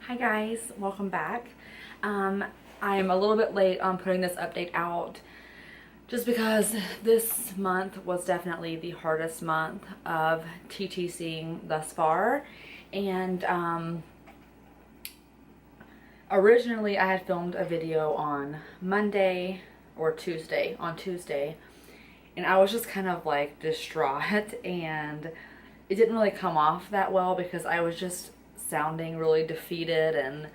Hi guys, welcome back. I am a little bit late on putting this update out just because this month was definitely the hardest month of TTCing thus far. And originally I had filmed a video on Monday or Tuesday, and I was just kind of like distraught, and it didn't really come off that well because I was just sounding really defeated, and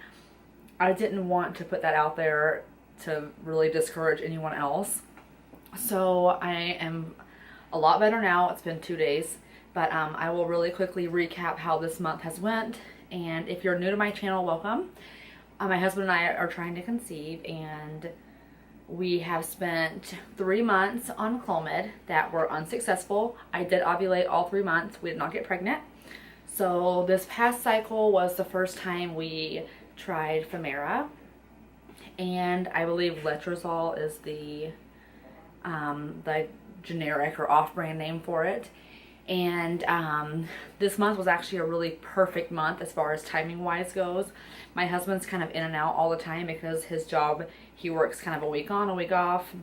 I didn't want to put that out there to really discourage anyone else. So I am a lot better now. It's been 2 days, but I will really quickly recap how this month has went. And if you're new to my channel, welcome. My husband and I are trying to conceive, and we have spent 3 months on Clomid that were unsuccessful. I did ovulate all 3 months. We did not get pregnant. So this past cycle was the first time we tried Femara, and I believe letrozole is the generic or off-brand name for it. And this month was actually a really perfect month as far as timing wise goes. My husband's kind of in and out all the time because his job, he works kind of a week on, a week off,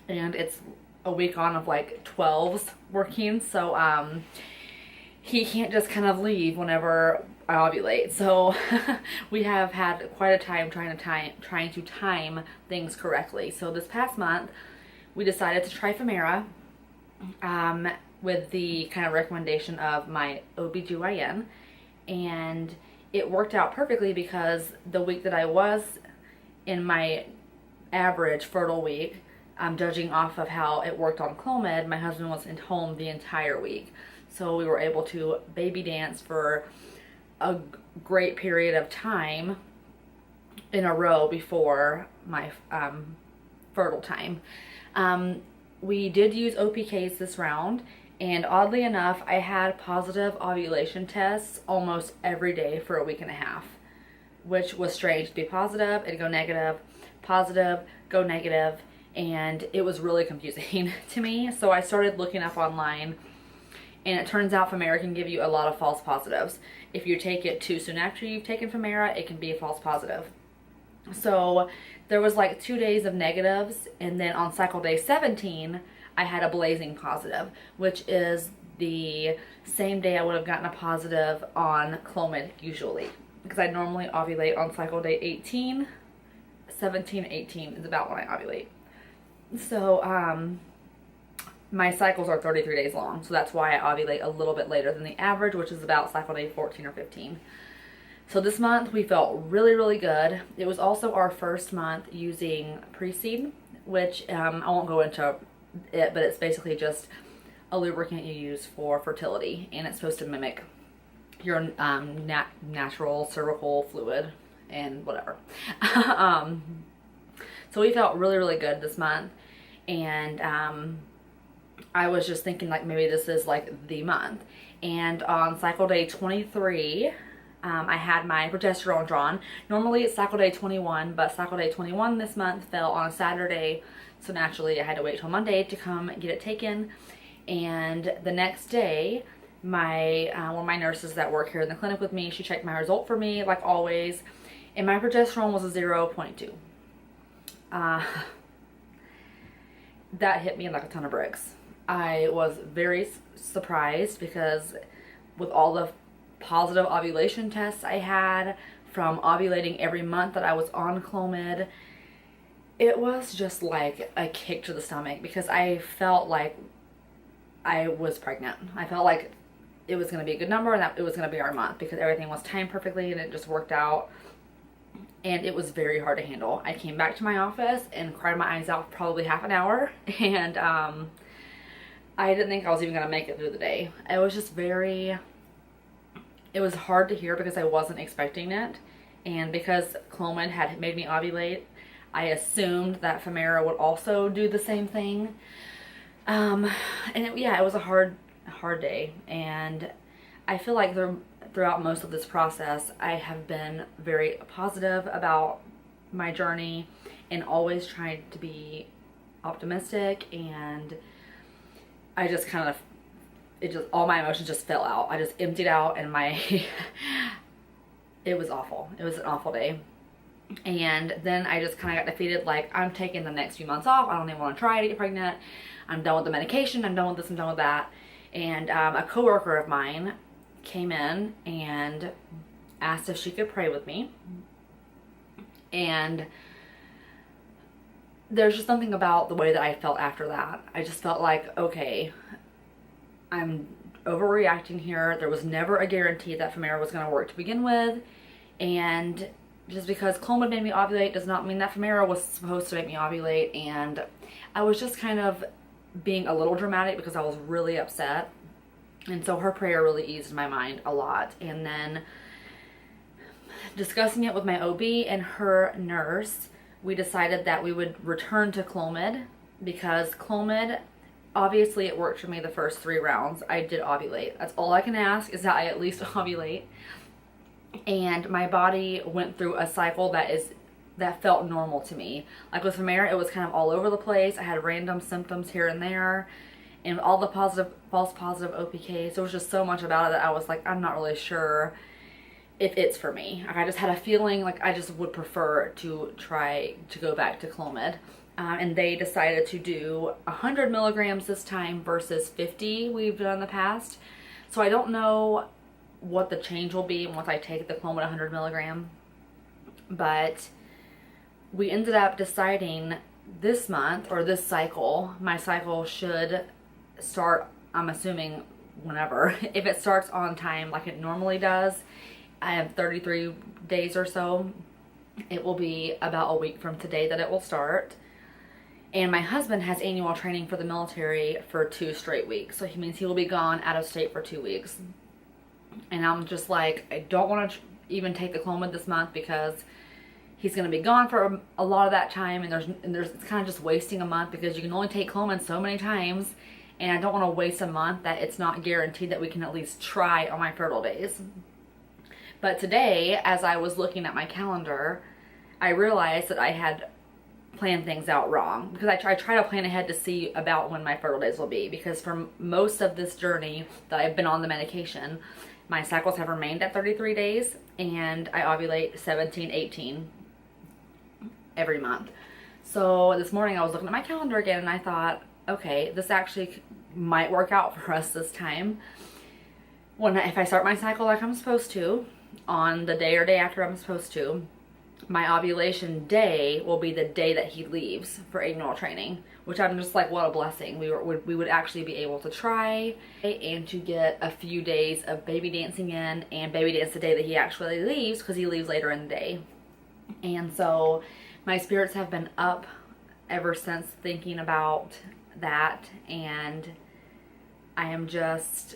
and it's a week on of like 12s working. So he can't just kind of leave whenever I ovulate. So we have had quite a time trying to time things correctly. So this past month we decided to try Femara with the kind of recommendation of my OBGYN, and it worked out perfectly because the week that I was in my average fertile week, judging off of how it worked on Clomid, my husband was at home the entire week. So we were able to baby dance for a great period of time in a row before my fertile time. We did use OPKs this round, and oddly enough, I had positive ovulation tests almost every day for a week and a half, which was strange. To be positive and go negative, positive, go negative, and it was really confusing to me. So I started looking up online, and it turns out Femara can give you a lot of false positives. If you take it too soon after you've taken Femara, it can be a false positive. So there was like 2 days of negatives, and then on cycle day 17, I had a blazing positive, which is the same day I would have gotten a positive on Clomid usually, because I normally ovulate on cycle day 18. 17, 18 is about when I ovulate. So my cycles are 33 days long, so that's why I ovulate a little bit later than the average, which is about cycle day 14 or 15. So this month we felt really, really good. It was also our first month using pre-seed, which I won't go into it, but it's basically just a lubricant you use for fertility, and it's supposed to mimic your natural cervical fluid and whatever. So we felt really, really good this month, and I was just thinking like maybe this is like the month. And on cycle day 23, I had my progesterone drawn. Normally it's cycle day 21, but cycle day 21 this month fell on a Saturday, so naturally I had to wait till Monday to come get it taken. And the next day, one of my nurses that work here in the clinic with me, she checked my result for me like always, and my progesterone was a 0.2. That hit me like a ton of bricks. I was very surprised because with all the positive ovulation tests I had from ovulating every month that I was on Clomid, it was just like a kick to the stomach because I felt like I was pregnant. I felt like it was going to be a good number and that it was going to be our month because everything was timed perfectly and it just worked out. And it was very hard to handle. I came back to my office and cried my eyes out for probably half an hour, and I didn't think I was even going to make it through the day. It was just it was hard to hear because I wasn't expecting it, and because Clomid had made me ovulate, I assumed that Femara would also do the same thing. And it was a hard day, and I feel like throughout most of this process, I have been very positive about my journey and always tried to be optimistic, and I just kind of, all my emotions just fell out. I just emptied out, and it was awful. It was an awful day. And then I just kind of got defeated, like, I'm taking the next few months off. I don't even want to try to get pregnant. I'm done with the medication. I'm done with this. I'm done with that. And a coworker of mine came in and asked if she could pray with me. And there's just something about the way that I felt after that. I just felt like, okay, I'm overreacting here. There was never a guarantee that Femara was going to work to begin with. And just because Clomid made me ovulate does not mean that Femara was supposed to make me ovulate. And I was just kind of being a little dramatic because I was really upset. And so her prayer really eased my mind a lot. And then discussing it with my OB and her nurse, we decided that we would return to Clomid, because Clomid, obviously it worked for me the first 3 rounds. I did ovulate. That's all I can ask, is that I at least ovulate. And my body went through a cycle that felt normal to me. Like with Femara, it was kind of all over the place. I had random symptoms here and there, and all the false positive OPKs. There was just so much about it that I was like, I'm not really sure if it's for me. I just had a feeling like I just would prefer to try to go back to Clomid. And they decided to do 100 milligrams this time versus 50 we've done in the past. So I don't know what the change will be once I take the Clomid 100 milligram. But we ended up deciding this month, or this cycle, my cycle should start, I'm assuming, whenever. If it starts on time like it normally does, I have 33 days or so. It will be about a week from today that it will start. And my husband has annual training for the military for 2 straight weeks. So he means he will be gone out of state for 2 weeks. And I'm just like, I don't want to even take the Clomid this month because he's going to be gone for a lot of that time. And there's it's kind of just wasting a month, because you can only take Clomid so many times. And I don't want to waste a month that it's not guaranteed that we can at least try on my fertile days. But today, as I was looking at my calendar, I realized that I had planned things out wrong, because I try to plan ahead to see about when my fertile days will be, because for most of this journey that I've been on the medication, my cycles have remained at 33 days, and I ovulate 17, 18 every month. So this morning I was looking at my calendar again, and I thought, okay, this actually might work out for us this time. If I start my cycle like I'm supposed to, on the day or day after I'm supposed to, my ovulation day will be the day that he leaves for annual training, which I'm just like, what a blessing. We would actually be able to try and to get a few days of baby dancing in, and baby dance the day that he actually leaves, because he leaves later in the day. And so my spirits have been up ever since thinking about that, and I am just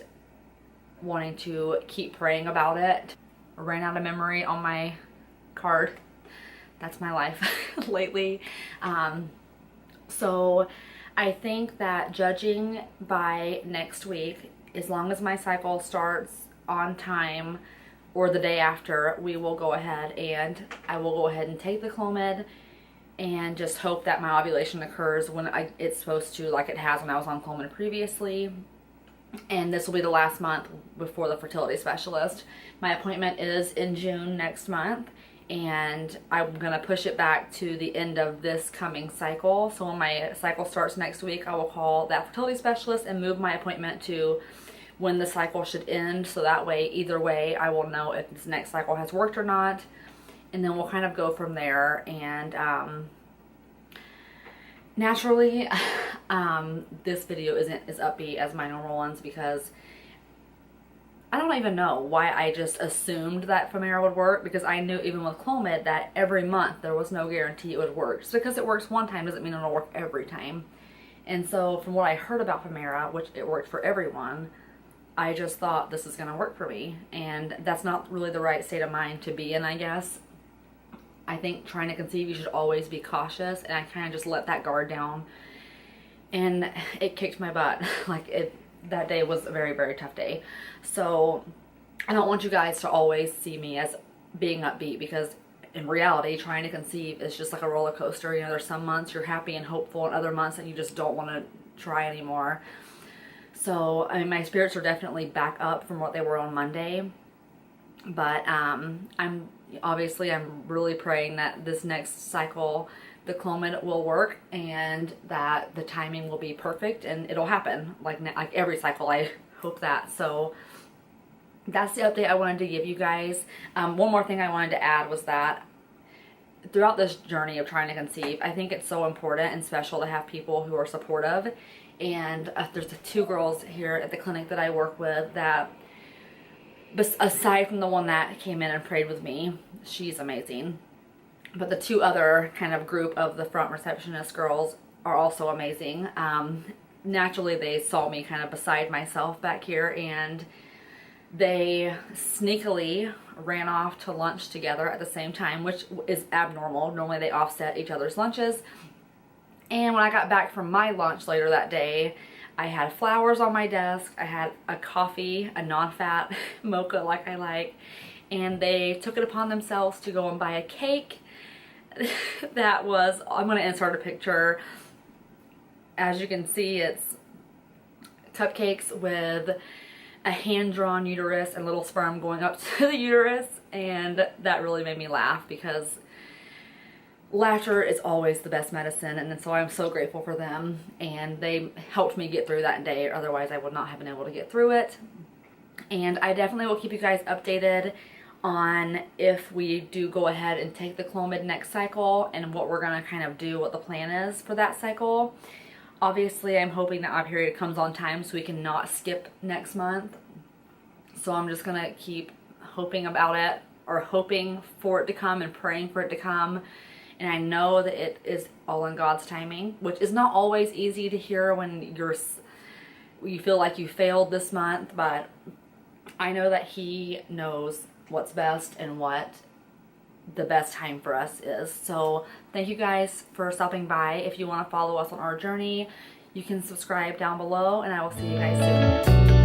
wanting to keep praying about it. I ran out of memory on my card. That's my life lately. So I think that judging by next week, as long as my cycle starts on time or the day after, we will go ahead and I will go ahead and take the Clomid, and just hope that my ovulation occurs when it's supposed to, like it has when I was on Clomid previously. And this will be the last month before the fertility specialist. My appointment is in June next month, and I'm going to push it back to the end of this coming cycle. So when my cycle starts next week, I will call that fertility specialist and move my appointment to when the cycle should end. So that way, either way, I will know if this next cycle has worked or not. And then we'll kind of go from there. And naturally, this video isn't as upbeat as my normal ones, because I don't even know why I just assumed that Femara would work, because I knew even with Clomid that every month there was no guarantee it would work. Just because it works one time doesn't mean it'll work every time. And so from what I heard about Femara, which it worked for everyone, I just thought this is going to work for me. And that's not really the right state of mind to be in, I guess. I think trying to conceive, you should always be cautious, and I kind of just let that guard down, and it kicked my butt. That day was a very, very tough day. So I don't want you guys to always see me as being upbeat, because in reality, trying to conceive is just like a roller coaster. You know, there's some months you're happy and hopeful, and other months that you just don't want to try anymore. So, I mean, my spirits are definitely back up from what they were on Monday. But I'm really praying that this next cycle the Clomid will work and that the timing will be perfect and it'll happen like every cycle. I hope that. So that's the update I wanted to give you guys. One more thing I wanted to add was that throughout this journey of trying to conceive, I think it's so important and special to have people who are supportive. And there's 2 girls here at the clinic that I work with that, aside from the one that came in and prayed with me, she's amazing. But the 2 other kind of group of the front receptionist girls are also amazing. Naturally, they saw me kind of beside myself back here, and they sneakily ran off to lunch together at the same time, which is abnormal. Normally they offset each other's lunches. And when I got back from my lunch later that day, I had flowers on my desk, I had a coffee, a non-fat mocha like I like, and they took it upon themselves to go and buy a cake that was, I'm going to insert a picture. As you can see, it's cupcakes with a hand-drawn uterus and little sperm going up to the uterus, and that really made me laugh because laughter is always the best medicine, and so I'm so grateful for them, and they helped me get through that day. Otherwise I would not have been able to get through it. And I definitely will keep you guys updated on if we do go ahead and take the Clomid next cycle and what we're going to kind of do, what the plan is for that cycle. Obviously I'm hoping that my period comes on time so we can not skip next month, so I'm just going to keep hoping about it, or hoping for it to come and praying for it to come. And I know that it is all in God's timing, which is not always easy to hear when you feel like you failed this month, but I know that He knows what's best and what the best time for us is. So thank you guys for stopping by. If you want to follow us on our journey, you can subscribe down below, and I will see you guys soon.